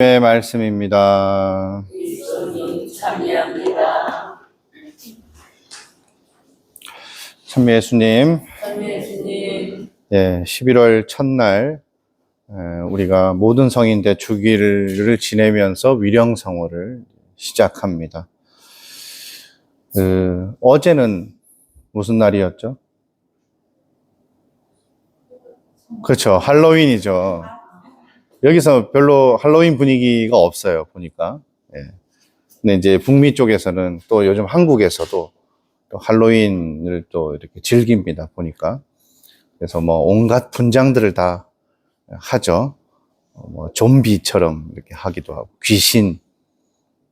의 말씀입니다. 참여합니다. 참여 예수님, 예, 11월 첫날 우리가 모든 성인 대축일을 지내면서 위령성어를 시작합니다. 어제는 무슨 날이었죠? 그렇죠, 할로윈이죠. 여기서 별로 할로윈 분위기가 없어요, 보니까. 예. 근데 이제 북미 쪽에서는 또 요즘 한국에서도 또 할로윈을 또 이렇게 즐깁니다, 보니까. 그래서 뭐 온갖 분장들을 다 하죠. 뭐 좀비처럼 이렇게 하기도 하고, 귀신,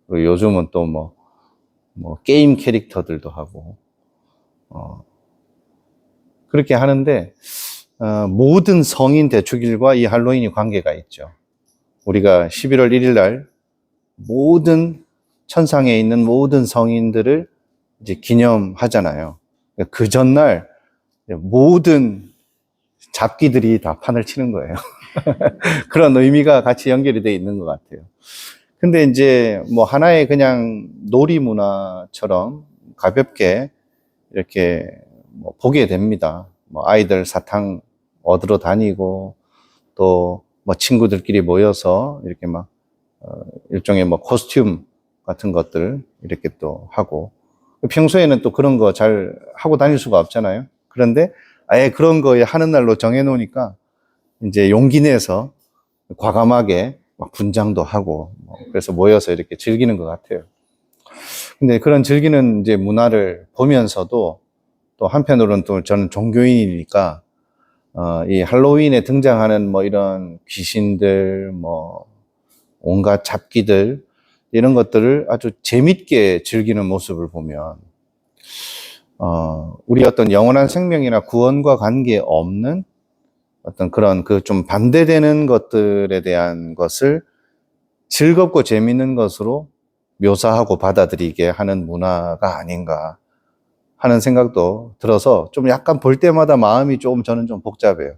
그리고 요즘은 또 뭐 게임 캐릭터들도 하고, 그렇게 하는데, 모든 성인 대축일과 이 할로윈이 관계가 있죠. 우리가 11월 1일 날 모든 천상에 있는 모든 성인들을 이제 기념하잖아요. 그 전날 모든 잡기들이 다 판을 치는 거예요. 그런 의미가 같이 연결이 되어 있는 것 같아요. 근데 이제 뭐 하나의 그냥 놀이 문화처럼 가볍게 이렇게 뭐 보게 됩니다. 뭐 아이들 사탕 얻으러 다니고 또 뭐 친구들끼리 모여서 이렇게 막 일종의 뭐 코스튬 같은 것들 이렇게 또 하고, 평소에는 또 그런 거 잘 하고 다닐 수가 없잖아요. 그런데 아예 그런 거에 하는 날로 정해 놓으니까 이제 용기 내서 과감하게 막 분장도 하고 그래서 모여서 이렇게 즐기는 것 같아요. 근데 그런 즐기는 이제 문화를 보면서도 또 한편으로는 또 저는 종교인이니까 이 할로윈에 등장하는 뭐 이런 귀신들, 뭐 온갖 잡기들 이런 것들을 아주 재밌게 즐기는 모습을 보면 우리 어떤 영원한 생명이나 구원과 관계없는 어떤 그런 그 좀 반대되는 것들에 대한 것을 즐겁고 재밌는 것으로 묘사하고 받아들이게 하는 문화가 아닌가 하는 생각도 들어서 좀 약간 볼 때마다 마음이 조금 저는 좀 복잡해요.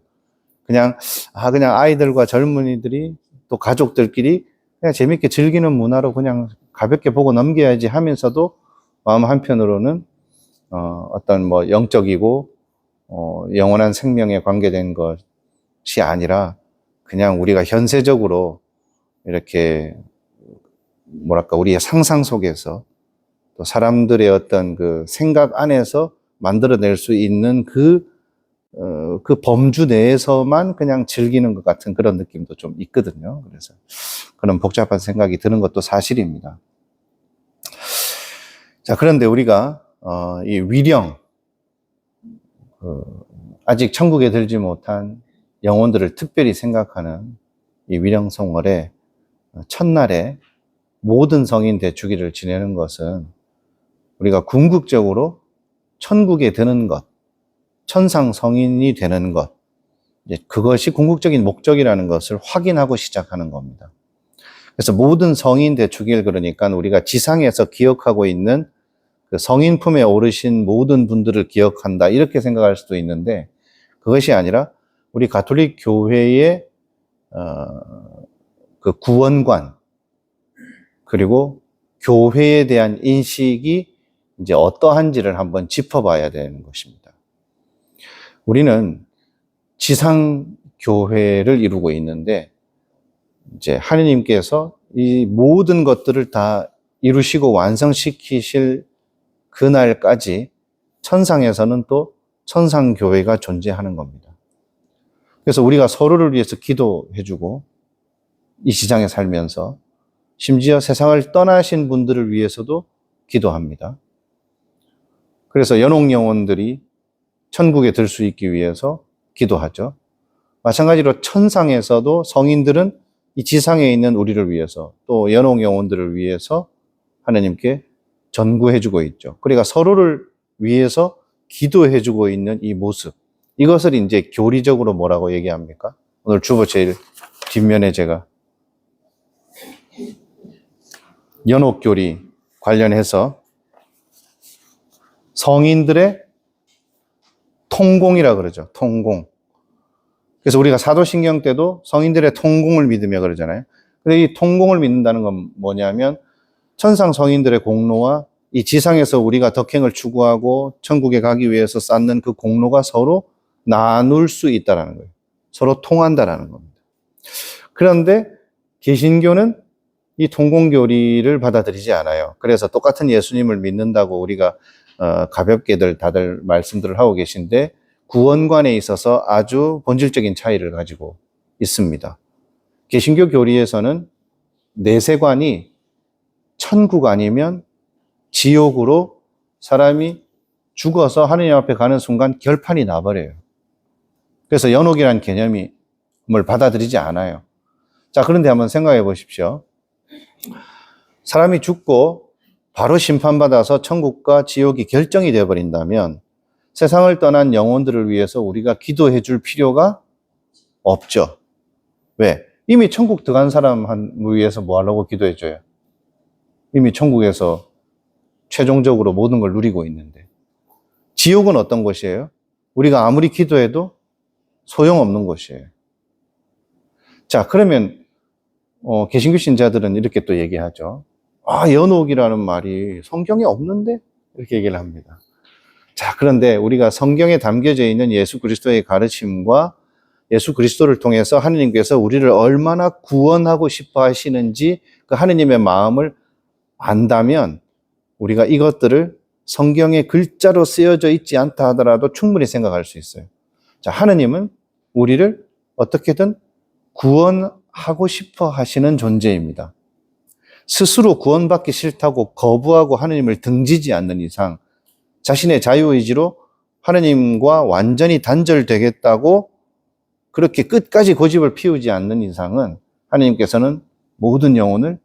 그냥 아이들과 젊은이들이 또 가족들끼리 그냥 재밌게 즐기는 문화로 그냥 가볍게 보고 넘겨야지 하면서도 마음 한편으로는 어떤 뭐 영적이고 영원한 생명에 관계된 것이 아니라 그냥 우리가 현세적으로 이렇게 뭐랄까 우리의 상상 속에서 또 사람들의 어떤 그 생각 안에서 만들어낼 수 있는 그 범주 내에서만 그냥 즐기는 것 같은 그런 느낌도 좀 있거든요. 그래서 그런 복잡한 생각이 드는 것도 사실입니다. 자, 그런데 우리가 이 위령, 아직 천국에 들지 못한 영혼들을 특별히 생각하는 이 위령성월의 첫날에 모든 성인 대축일을 지내는 것은 우리가 궁극적으로 천국에 드는 것, 천상 성인이 되는 것, 그것이 궁극적인 목적이라는 것을 확인하고 시작하는 겁니다. 그래서 모든 성인 대축일, 그러니까 우리가 지상에서 기억하고 있는 그 성인 품에 오르신 모든 분들을 기억한다 이렇게 생각할 수도 있는데, 그것이 아니라 우리 가톨릭 교회의 그 구원관 그리고 교회에 대한 인식이 이제 어떠한지를 한번 짚어봐야 되는 것입니다. 우리는 지상교회를 이루고 있는데, 이제 하느님께서 이 모든 것들을 다 이루시고 완성시키실 그날까지 천상에서는 또 천상교회가 존재하는 겁니다. 그래서 우리가 서로를 위해서 기도해주고, 이 시장에 살면서 심지어 세상을 떠나신 분들을 위해서도 기도합니다. 그래서 연옥 영혼들이 천국에 들 수 있기 위해서 기도하죠. 마찬가지로 천상에서도 성인들은 이 지상에 있는 우리를 위해서 또 연옥 영혼들을 위해서 하나님께 전구해주고 있죠. 그러니까 서로를 위해서 기도해주고 있는 이 모습, 이것을 이제 교리적으로 뭐라고 얘기합니까? 오늘 주보 제일 뒷면에 제가 연옥교리 관련해서 성인들의 통공이라 그러죠. 통공. 그래서 우리가 사도신경 때도 성인들의 통공을 믿으며 그러잖아요. 근데 이 통공을 믿는다는 건 뭐냐면 천상 성인들의 공로와 이 지상에서 우리가 덕행을 추구하고 천국에 가기 위해서 쌓는 그 공로가 서로 나눌 수 있다는 거예요. 서로 통한다라는 겁니다. 그런데 개신교는 이 통공교리를 받아들이지 않아요. 그래서 똑같은 예수님을 믿는다고 우리가 가볍게들 다들 말씀들을 하고 계신데 구원관에 있어서 아주 본질적인 차이를 가지고 있습니다. 개신교 교리에서는 내세관이 천국 아니면 지옥으로 사람이 죽어서 하느님 앞에 가는 순간 결판이 나버려요. 그래서 연옥이라는 개념을 받아들이지 않아요. 자, 그런데 한번 생각해 보십시오. 사람이 죽고 바로 심판받아서 천국과 지옥이 결정이 되어버린다면 세상을 떠난 영혼들을 위해서 우리가 기도해 줄 필요가 없죠. 왜? 이미 천국 들어간 사람을 위해서 뭐 하려고 기도해 줘요? 이미 천국에서 최종적으로 모든 걸 누리고 있는데. 지옥은 어떤 곳이에요? 우리가 아무리 기도해도 소용없는 곳이에요. 자, 그러면 개신교 신자들은 이렇게 또 얘기하죠. 아, 연옥이라는 말이 성경에 없는데? 이렇게 얘기를 합니다. 자, 그런데 우리가 성경에 담겨져 있는 예수 그리스도의 가르침과 예수 그리스도를 통해서 하느님께서 우리를 얼마나 구원하고 싶어 하시는지 그 하느님의 마음을 안다면 우리가 이것들을 성경에 글자로 쓰여져 있지 않다 하더라도 충분히 생각할 수 있어요. 자, 하느님은 우리를 어떻게든 구원하고 싶어 하시는 존재입니다. 스스로 구원받기 싫다고 거부하고 하느님을 등지지 않는 이상 자신의 자유의지로 하느님과 완전히 단절되겠다고 그렇게 끝까지 고집을 피우지 않는 이상은 하느님께서는 모든 영혼을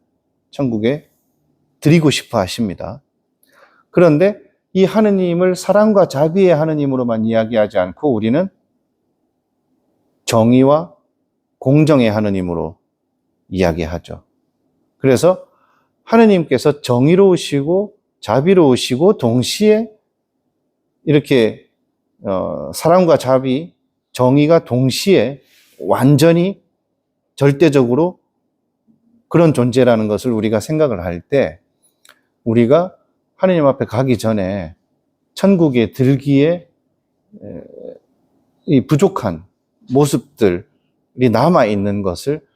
천국에 드리고 싶어 하십니다. 그런데 이 하느님을 사랑과 자비의 하느님으로만 이야기하지 않고 우리는 정의와 공정의 하느님으로 이야기하죠. 그래서 하느님께서 정의로우시고 자비로우시고 동시에 이렇게 사랑과 자비, 정의가 동시에 완전히 절대적으로 그런 존재라는 것을 우리가 생각을 할 때 우리가 하느님 앞에 가기 전에 천국에 들기에 이 부족한 모습들이 남아있는 것을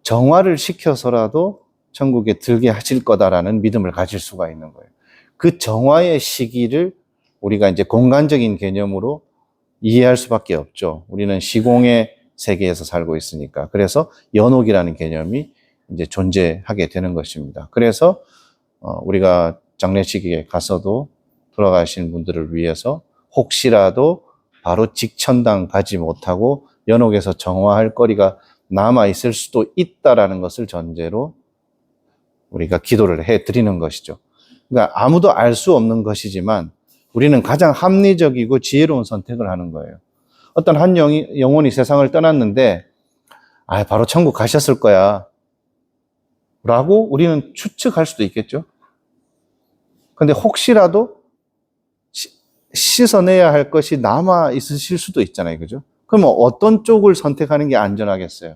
정화를 시켜서라도 천국에 들게 하실 거다라는 믿음을 가질 수가 있는 거예요. 그 정화의 시기를 우리가 이제 공간적인 개념으로 이해할 수밖에 없죠. 우리는 시공의 세계에서 살고 있으니까. 그래서 연옥이라는 개념이 이제 존재하게 되는 것입니다. 그래서 우리가 장례식에 가서도 돌아가신 분들을 위해서 혹시라도 바로 직천당 가지 못하고 연옥에서 정화할 거리가 남아 있을 수도 있다라는 것을 전제로 우리가 기도를 해 드리는 것이죠. 그러니까 아무도 알 수 없는 것이지만 우리는 가장 합리적이고 지혜로운 선택을 하는 거예요. 어떤 한 영혼이 세상을 떠났는데 바로 천국 가셨을 거야 라고 우리는 추측할 수도 있겠죠. 근데 혹시라도 씻어내야 할 것이 남아 있으실 수도 있잖아요. 그죠? 그러면 어떤 쪽을 선택하는 게 안전하겠어요?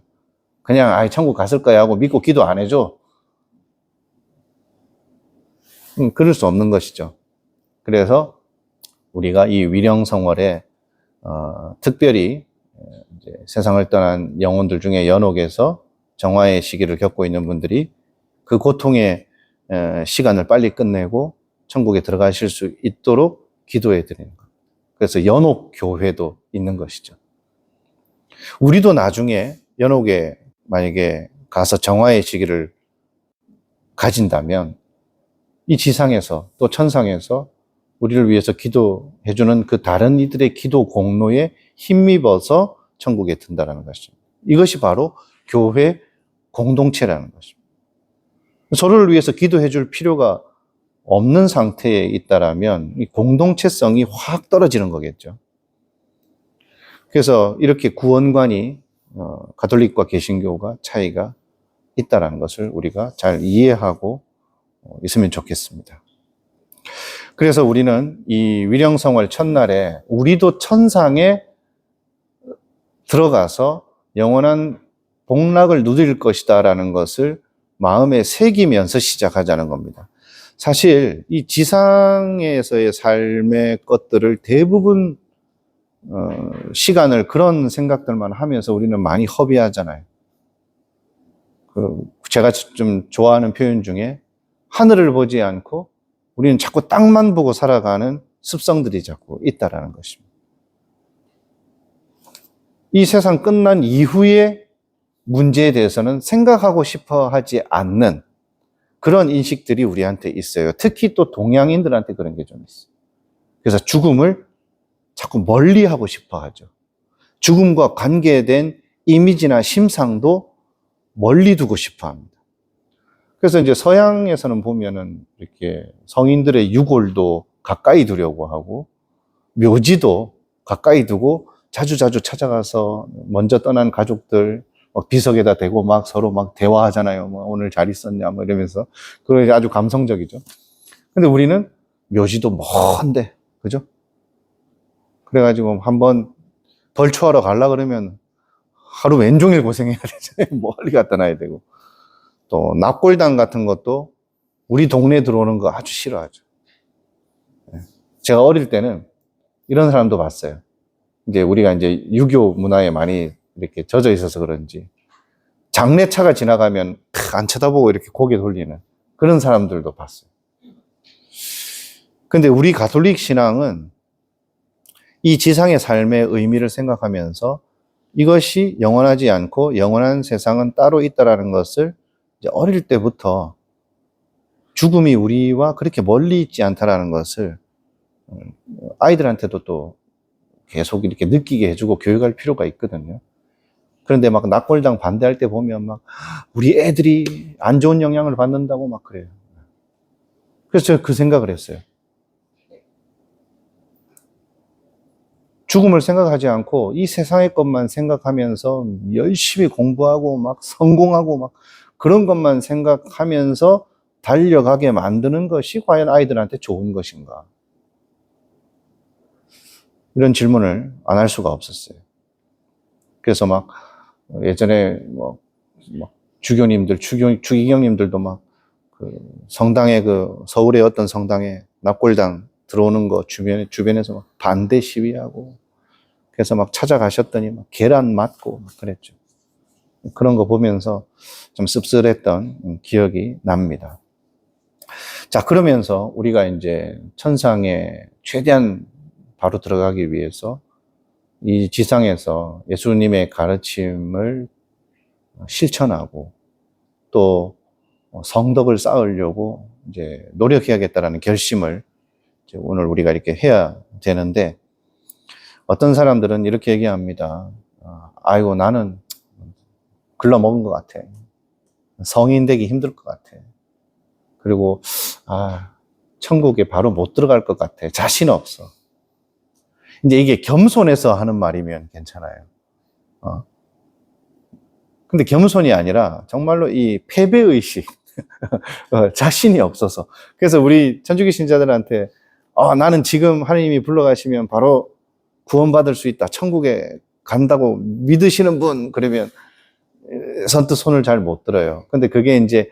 그냥 천국 갔을 거야 하고 믿고 기도 안 해줘? 그럴 수 없는 것이죠. 그래서 우리가 이 위령성월에 특별히 이제 세상을 떠난 영혼들 중에 연옥에서 정화의 시기를 겪고 있는 분들이 그 고통의 시간을 빨리 끝내고 천국에 들어가실 수 있도록 기도해 드리는 것. 그래서 연옥 교회도 있는 것이죠. 우리도 나중에 연옥에 만약에 가서 정화의 시기를 가진다면 이 지상에서 또 천상에서 우리를 위해서 기도해주는 그 다른 이들의 기도 공로에 힘입어서 천국에 든다는 것입니다. 이것이 바로 교회 공동체라는 것입니다. 서로를 위해서 기도해 줄 필요가 없는 상태에 있다라면 이 공동체성이 확 떨어지는 거겠죠. 그래서 이렇게 구원관이 가톨릭과 개신교가 차이가 있다라는 것을 우리가 잘 이해하고 있으면 좋겠습니다. 그래서 우리는 이 위령성월 첫날에 우리도 천상에 들어가서 영원한 복락을 누릴 것이다라는 것을 마음에 새기면서 시작하자는 겁니다. 사실 이 지상에서의 삶의 것들을 대부분 시간을 그런 생각들만 하면서 우리는 많이 허비하잖아요. 제가 좀 좋아하는 표현 중에 하늘을 보지 않고 우리는 자꾸 땅만 보고 살아가는 습성들이 자꾸 있다라는 것입니다. 이 세상 끝난 이후의 문제에 대해서는 생각하고 싶어 하지 않는 그런 인식들이 우리한테 있어요. 특히 또 동양인들한테 그런 게 좀 있어요. 그래서 죽음을 자꾸 멀리 하고 싶어 하죠. 죽음과 관계된 이미지나 심상도 멀리 두고 싶어 합니다. 그래서 이제 서양에서는 보면은 이렇게 성인들의 유골도 가까이 두려고 하고 묘지도 가까이 두고 자주자주 찾아가서 먼저 떠난 가족들 막 비석에다 대고 막 서로 막 대화하잖아요. 뭐 오늘 잘 있었냐 뭐 이러면서. 그거 아주 감성적이죠. 근데 우리는 묘지도 먼데, 그죠? 그래가지고 한번 벌초하러 가려 그러면 하루 왼종일 고생해야 되잖아요. 멀리 갖다 놔야 되고. 또 납골당 같은 것도 우리 동네에 들어오는 거 아주 싫어하죠. 제가 어릴 때는 이런 사람도 봤어요. 이제 우리가 이제 유교 문화에 많이 이렇게 젖어 있어서 그런지 장례차가 지나가면 안 쳐다보고 이렇게 고개 돌리는 그런 사람들도 봤어요. 근데 우리 가톨릭 신앙은 이 지상의 삶의 의미를 생각하면서 이것이 영원하지 않고 영원한 세상은 따로 있다라는 것을 이제 어릴 때부터 죽음이 우리와 그렇게 멀리 있지 않다라는 것을 아이들한테도 또 계속 이렇게 느끼게 해주고 교육할 필요가 있거든요. 그런데 막 납골당 반대할 때 보면 막 우리 애들이 안 좋은 영향을 받는다고 막 그래요. 그래서 제가 그 생각을 했어요. 죽음을 생각하지 않고 이 세상의 것만 생각하면서 열심히 공부하고 막 성공하고 막 그런 것만 생각하면서 달려가게 만드는 것이 과연 아이들한테 좋은 것인가? 이런 질문을 안 할 수가 없었어요. 그래서 막 예전에 뭐 주교님들, 주기경님들도 막 그 성당에 서울의 어떤 성당에 납골당 들어오는 거 주변에서 막 반대 시위하고 그래서 막 찾아가셨더니 막 계란 맞고 막 그랬죠. 그런 거 보면서 좀 씁쓸했던 기억이 납니다. 자, 그러면서 우리가 이제 천상에 최대한 바로 들어가기 위해서 이 지상에서 예수님의 가르침을 실천하고 또 성덕을 쌓으려고 이제 노력해야겠다라는 결심을 이제 오늘 우리가 이렇게 해야 되는데 어떤 사람들은 이렇게 얘기합니다. 아이고, 나는 글러먹은 것 같아. 성인 되기 힘들 것 같아. 그리고, 천국에 바로 못 들어갈 것 같아. 자신 없어. 이제 이게 겸손해서 하는 말이면 괜찮아요. 근데 겸손이 아니라 정말로 이 패배의식, 자신이 없어서. 그래서 우리 천주교 신자들한테 나는 지금 하나님이 불러가시면 바로 구원받을 수 있다. 천국에 간다고 믿으시는 분, 그러면 선뜻 손을 잘 못 들어요. 근데 그게 이제,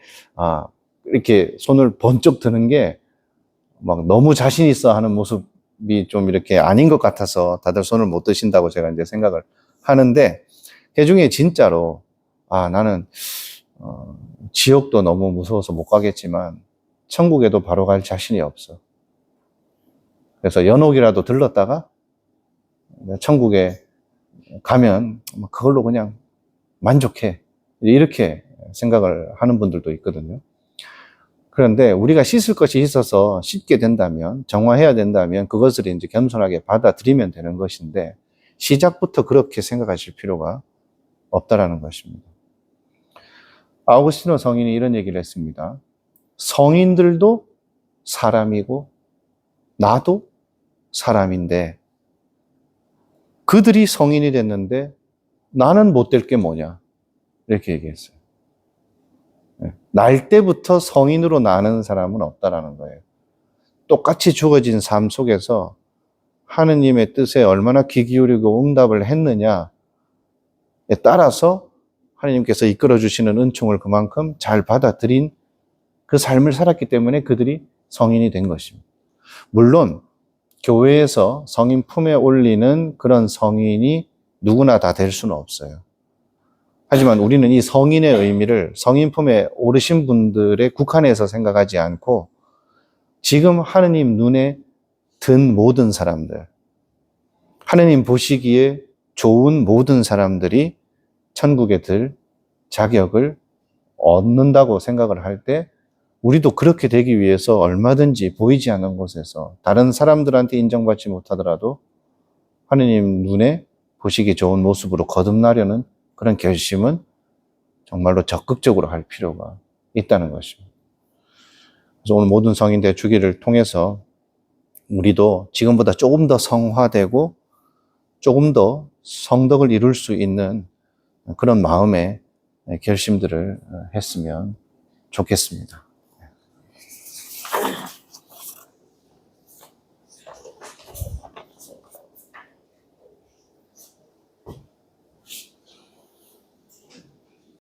이렇게 손을 번쩍 드는 게 막 너무 자신 있어 하는 모습이 좀 이렇게 아닌 것 같아서 다들 손을 못 드신다고 제가 이제 생각을 하는데, 그 중에 진짜로, 나는, 지옥도 너무 무서워서 못 가겠지만, 천국에도 바로 갈 자신이 없어. 그래서 연옥이라도 들렀다가, 천국에 가면 그걸로 그냥 만족해. 이렇게 생각을 하는 분들도 있거든요. 그런데 우리가 씻을 것이 있어서 씻게 된다면, 정화해야 된다면 그것을 이제 겸손하게 받아들이면 되는 것인데 시작부터 그렇게 생각하실 필요가 없다라는 것입니다. 아우구스티노 성인이 이런 얘기를 했습니다. 성인들도 사람이고 나도 사람인데 그들이 성인이 됐는데 나는 못 될 게 뭐냐? 이렇게 얘기했어요. 날 때부터 성인으로 나는 사람은 없다라는 거예요. 똑같이 주어진 삶 속에서 하느님의 뜻에 얼마나 귀 기울이고 응답을 했느냐에 따라서 하나님께서 이끌어 주시는 은총을 그만큼 잘 받아들인 그 삶을 살았기 때문에 그들이 성인이 된 것입니다. 물론 교회에서 성인 품에 올리는 그런 성인이 누구나 다 될 수는 없어요. 하지만 우리는 이 성인의 의미를 성인 품에 오르신 분들의 국한해서 생각하지 않고 지금 하느님 눈에 든 모든 사람들, 하느님 보시기에 좋은 모든 사람들이 천국에 들 자격을 얻는다고 생각을 할 때 우리도 그렇게 되기 위해서 얼마든지 보이지 않는 곳에서 다른 사람들한테 인정받지 못하더라도 하느님 눈에 보시기 좋은 모습으로 거듭나려는 그런 결심은 정말로 적극적으로 할 필요가 있다는 것입니다. 그래서 오늘 모든 성인 대축일을 통해서 우리도 지금보다 조금 더 성화되고 조금 더 성덕을 이룰 수 있는 그런 마음의 결심들을 했으면 좋겠습니다.